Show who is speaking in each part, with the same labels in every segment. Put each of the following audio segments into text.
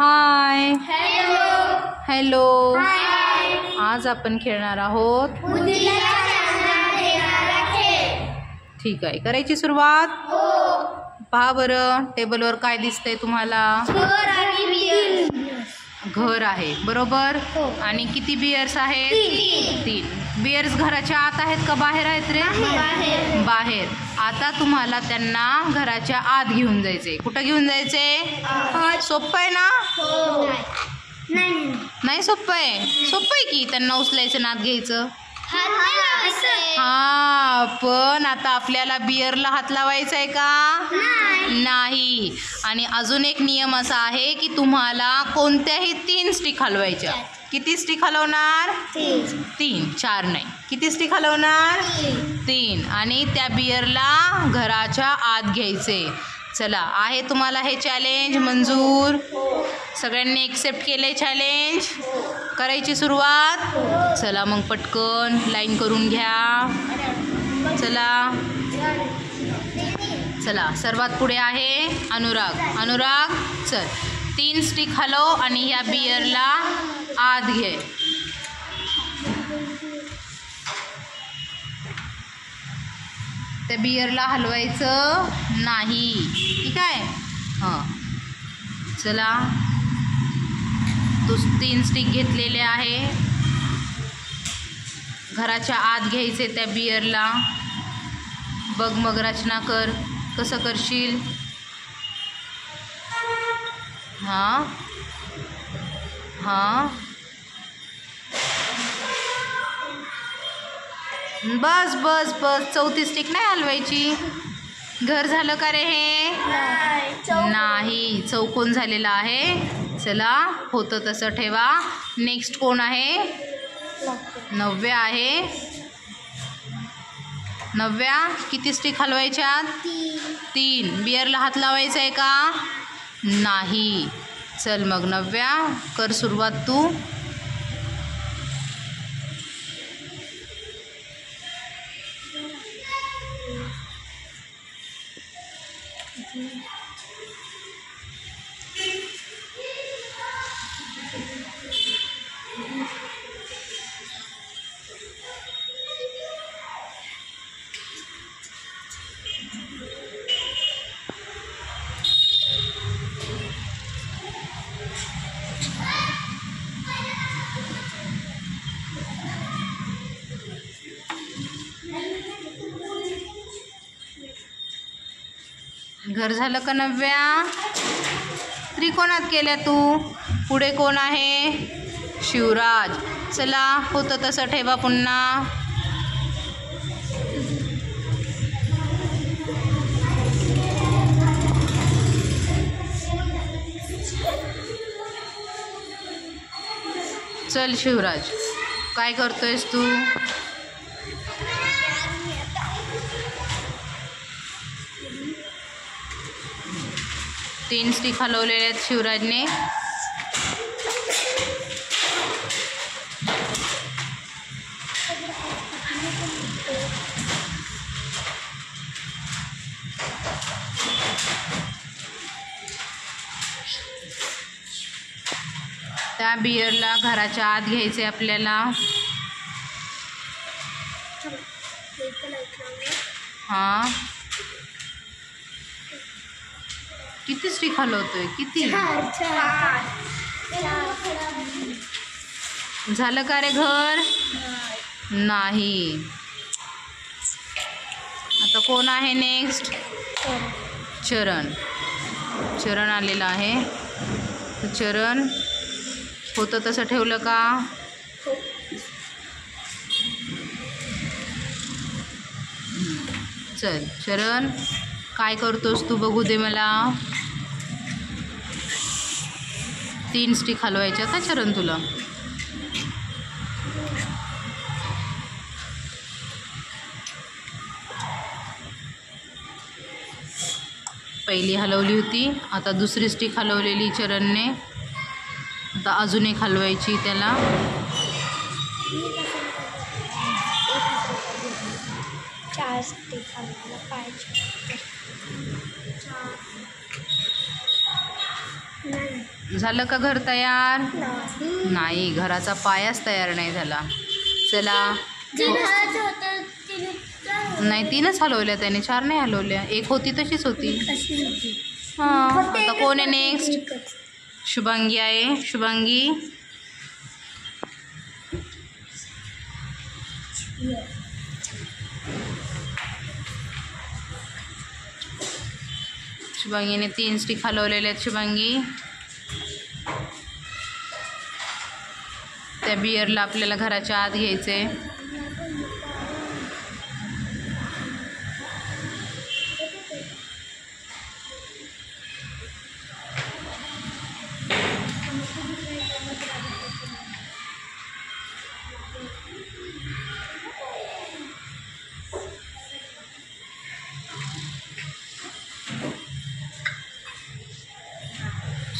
Speaker 1: Hi
Speaker 2: hello.
Speaker 1: Hello
Speaker 2: hi.
Speaker 1: आज आपण खेळणार आहोत.
Speaker 2: बुद्धीला चालना देणारा खेळ.
Speaker 1: ठीक आहे, करायची सुरुवात.
Speaker 2: हो.
Speaker 1: पहा बरं, टेबलवर काय दिसतंय तुम्हाला?
Speaker 2: घर आणि बियर.
Speaker 1: घर आहे बरोबर.
Speaker 2: हो.
Speaker 1: आणि किती बियर्स आहेत?
Speaker 2: 3.
Speaker 1: 3 बियर्स घराच्या आत आहेत का बाहेर आहेत रे?
Speaker 2: बाहेर.
Speaker 1: बाहेर. आता तुम्हाला त्यांना घराच्या आत घेऊन जायचे. कुठं घेऊन जायचे? सोपं आहे ना?
Speaker 2: हो. नाही.
Speaker 1: नाही सोपं आहे. सोपं आहे की त्यांना उचलायचं नात घ्यायचं.
Speaker 2: हात नाही लावायचे.
Speaker 1: हा, पण आता आपल्याला बियरला हात लावायचा आहे का? नाही. आणि अजून एक नियम असा आहे की तुम्हाला कोणत्याही 3 स्टिक हलवायच्या. किती स्टिक हलवणार? 3. 4 नाही. किती स्टिक हलवणार? 3. आणि त्या बियरला घराच्या आत घ्यायचे. चला, आहे तुम्हाला हे चॅलेंज मंजूर? सगळ्यांनी एक्सेप्ट केलंय चॅलेंज? करायची सुरुवात. चला मग पटकन लाईन करून घ्या. चला चला, सर्वात पुढे आहे अनुराग. अनुराग चल, 3 स्टिक हलव आणि ह्या बियरला आत घे. त्या बियरला हलवायचं नाही, ठीक आहे? हां, चला, तू 3 स्टिक घेतलेले आहे. घराच्या आत घ्यायचे त्या बियरला. बघ मग रचना कर, कसं करशील? हां हां, बस बस बस, 4थी स्टिक नाही हलवायची. घर झालं का रे हे? नाही, चौकोन झालेला आहे. चला, होतं तसं ठेवा. नेक्स्ट कोण आहे? नव्या आहे. नव्या, किती स्टिक हलवायच्या? 3. बियरला हात लावायचा आहे का? नाही. चल मग नव्या, कर सुरुवात तू. घर झालं का नव्या? त्रिकोणात केल्या तू. पुढे कोण आहे? शिवराज. चला, होतं तसं ठेवा पुन्हा. चल शिवराज, काय करतोयस तू? तीन स्टिक हलवलेले आहेत शिवराजने. त्या बियरला घराच्या आत घ्यायचे आपल्याला. हां, किती स्टिक हलवतोय? किती झालं का रे घर? नाही. आता कोण आहे नेक्स्ट? चरण. चरण आलेला आहे. तर चरण, होतं तसं ठेवलं का? चल चरण, काय करतोस तू बघू दे मला. 3 स्टिक हलवायच्या का चरण तुला? पहिली हलवली होती, आता दुसरी स्टिक हलवलेली चरणने. आता अजून एक हलवायची त्याला. झालं का घर तयार? नाही, घराचा पायाच तयार नाही झाला. चला. नाही, 3च हलवल्या त्याने, 4 नाही हलवल्या. एक होती तशीच होती. हां, आता कोण आहे नेक्स्ट? शुभांगी आहे. शुभांगी. शुभांगीने 3 स्टिक हलवलेले आहेत. शुभांगी, त्या बियरला आपल्याला घराच्या आत घ्यायचे.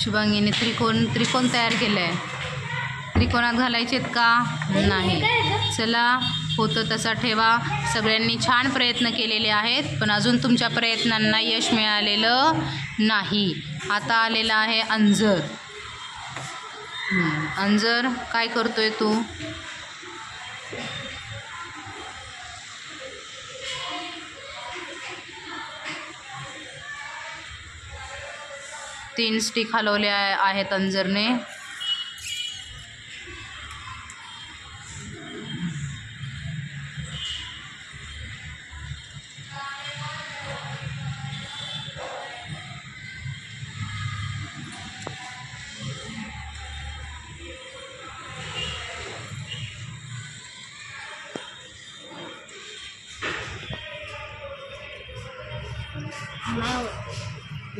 Speaker 1: शुभांगीने त्रिकोण तयार केलं आहे. त्रिकोणात घालायचेत का? नाही. चला, होतं तसा ठेवा. सगळ्यांनी छान प्रयत्न केलेले आहेत, पण अजून तुमच्या प्रयत्नांना यश मिळालेलं नाही. आता आलेला आहे अंजर. अंजर, काय करतोय तू? तीन स्टिक हलवले आहेत अंजरने.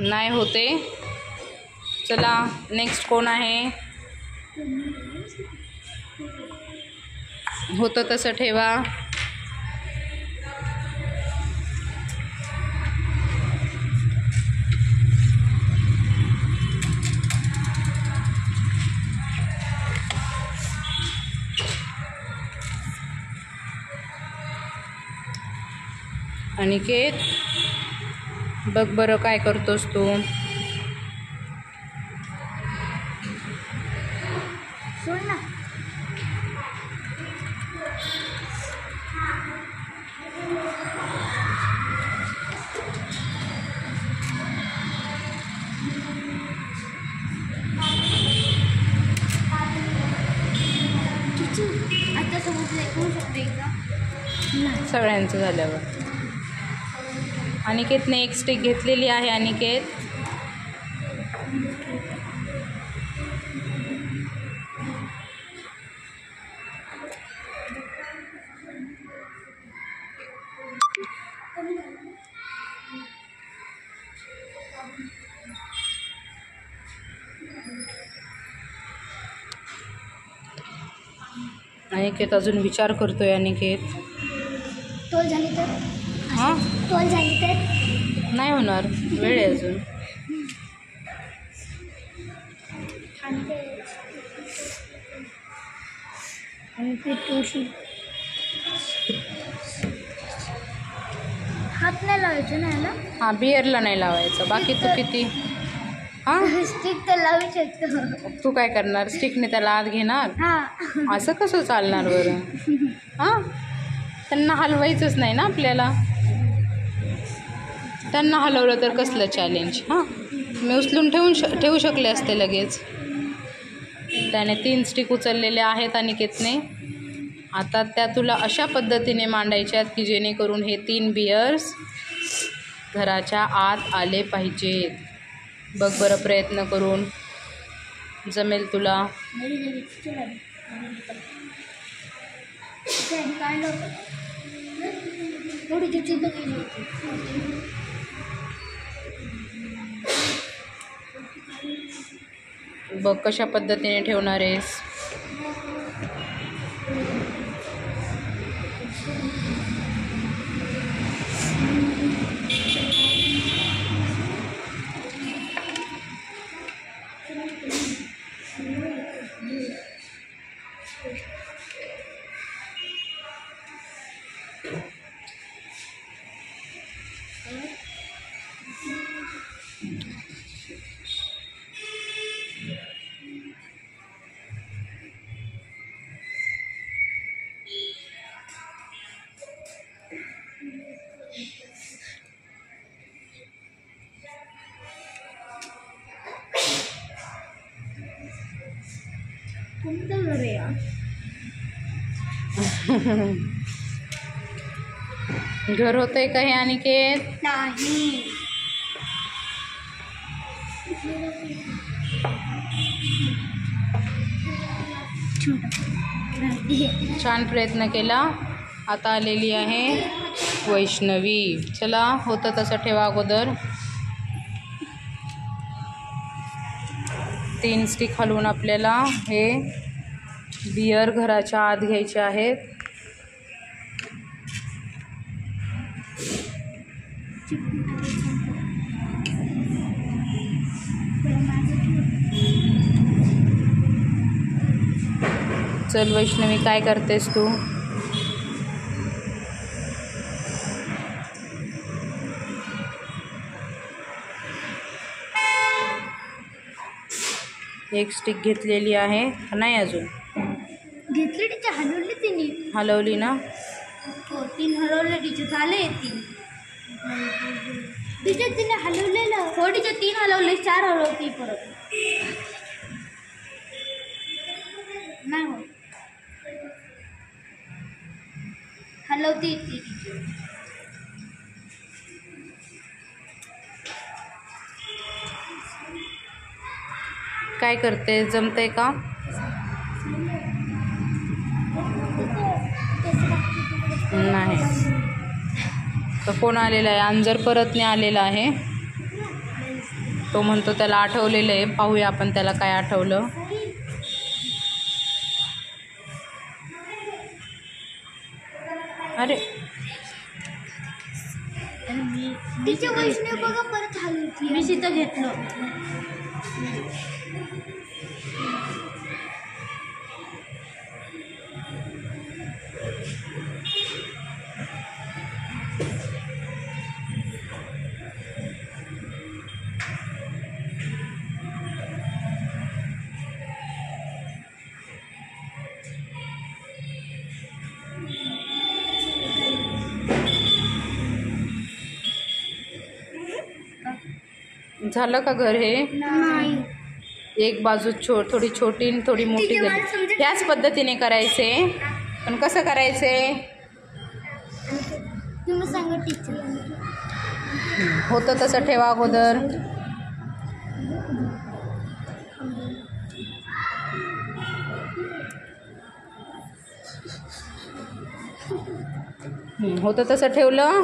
Speaker 1: नाही होते. चला, नेक्स्ट कोण आहे? होतं तसं ठेवा. अनिकेत, बघ बरं काय करतोस तू? सगळ्यांचं झाल्यावर अनिकेतने एक स्टिक घेतलेली आहे. अनिकेत, अनिकेत अजून विचार करतोय. अनिकेत,
Speaker 2: तोल झाली तर?
Speaker 1: हां,
Speaker 2: तोल झाली तर
Speaker 1: नाही होणार, वेळ आहे अजून.
Speaker 2: हात नाही लावायचं ना याला?
Speaker 1: हां, बिअरला नाही लावायचं. बाकी तू किती? हां,
Speaker 2: स्टिक तर लावू शकतो.
Speaker 1: तू काय करणार? स्टिकने त्याला आत घेणार?
Speaker 2: हां.
Speaker 1: असं कसं चालणार बरं? हां, त्यांना हलवायचंच नाही ना आपल्याला. त्यांना हलवलं तर कसलं चॅलेंज? हां, मी उचलून ठेवू शकले असते लगेच. त्याने 3 स्टिक उचललेले आहेत अनिकेतने. आता त्या तुला अशा पद्धतीने मांडायच्यात की जेणेकरून हे 3 बियर्स घराच्या आत आले पाहिजेत. बघ बरं प्रयत्न करून, जमेल तुला? बघ कशा पद्धतीने ठेवणार आहेस.
Speaker 2: कोणतं घर आहे यार?
Speaker 1: घर होतंय का हे अनिकेत?
Speaker 2: नाही.
Speaker 1: छान प्रयत्न केला. आता आलेली आहे वैष्णवी. चला, होतं तसं ठेवा अगोदर. 3 स्टिक हलवून आपल्याला हे बियर घराच्या आत घ्यायचे आहेत. चल वैष्णवी, काय करतेस तू? एक स्टिक घेतलेली आहे. नाही अजून
Speaker 2: घेतली टीचर, हलवली तिने.
Speaker 1: हलवली ना?
Speaker 2: हो, 3 हलवले टीचर, झाले 3. टीचर तिने हलवलेलं. हो टीचर, 3 हलवले, 4 हलवती परत. नाही हो, हलवती ती टीचर.
Speaker 1: काय करते? जमतंय का? नाही. तर कोण आलेला आहे? अंजर परतने आलेला आहे. तो म्हणतो त्याला आठवलेलं आहे. पाहूया आपण त्याला काय आठवलं. अरे
Speaker 2: तिच्या वैष्णव बघा परत हलवती. मी तिथं घेतलं.
Speaker 1: झालं का घर हे?
Speaker 2: नाही.
Speaker 1: एक बाजू थोडी छोटी आणि थोडी मोठी झाली. ह्याच पद्धतीने करायचे. पण कसं करायचे?
Speaker 2: तुम्ही सांगा टीचर.
Speaker 1: होतं तसं ठेवा अगोदर. होतं तसं ठेवलं.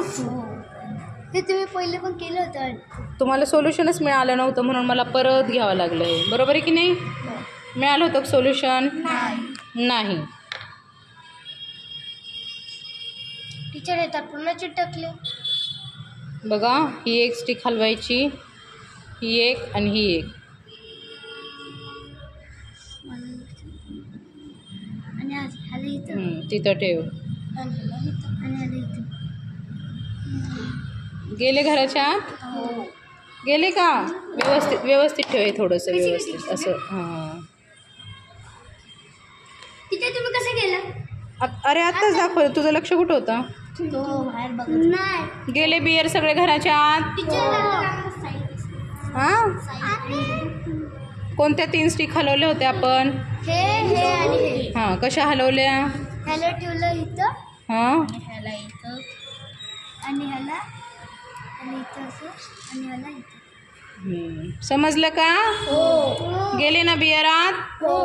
Speaker 2: ते तुम्ही पहिले पण केलं होतं.
Speaker 1: तुम्हाला सोल्युशनच मिळालं नव्हतं म्हणून मला परत घ्यावं लागलं आहे. बरोबर आहे की नाही? मिळालं होतं सोल्युशन? नाही.
Speaker 2: टीचर येतात पुन्हा चिटकले.
Speaker 1: बघा, ही एक स्टिक हलवायची, ही एक आणि ही एक.
Speaker 2: आणि ह्याला इथं.
Speaker 1: तिथं ठेव.
Speaker 2: आणि ह्याला इथं.
Speaker 1: गेले घराच्या आत?
Speaker 2: हो.
Speaker 1: गेले का? व्यवस्थित ठेव हे थोडंसं व्यवस्थित असं. हां.
Speaker 2: टीचर तुम्ही कसं केलं?
Speaker 1: अरे आत्ताच दाखव. तुझं लक्ष कुठं होतं?
Speaker 2: तो बाहेर बघत नाही.
Speaker 1: गेले बियर सगळे घराच्या आत?
Speaker 2: टीचर
Speaker 1: हां. कोणत्या 3 स्टिक हलवल्या होत्या आपण?
Speaker 2: हे आणि हे.
Speaker 1: हां, कशा हलवल्या?
Speaker 2: ह्याला ठेवलं इथं.
Speaker 1: हां.
Speaker 2: ह्याला इथं. आणि ह्याला इथं असं. आणि ह्याला इथं.
Speaker 1: समजलं का?
Speaker 2: हो.
Speaker 1: गेले ना बियर आत?
Speaker 2: हो.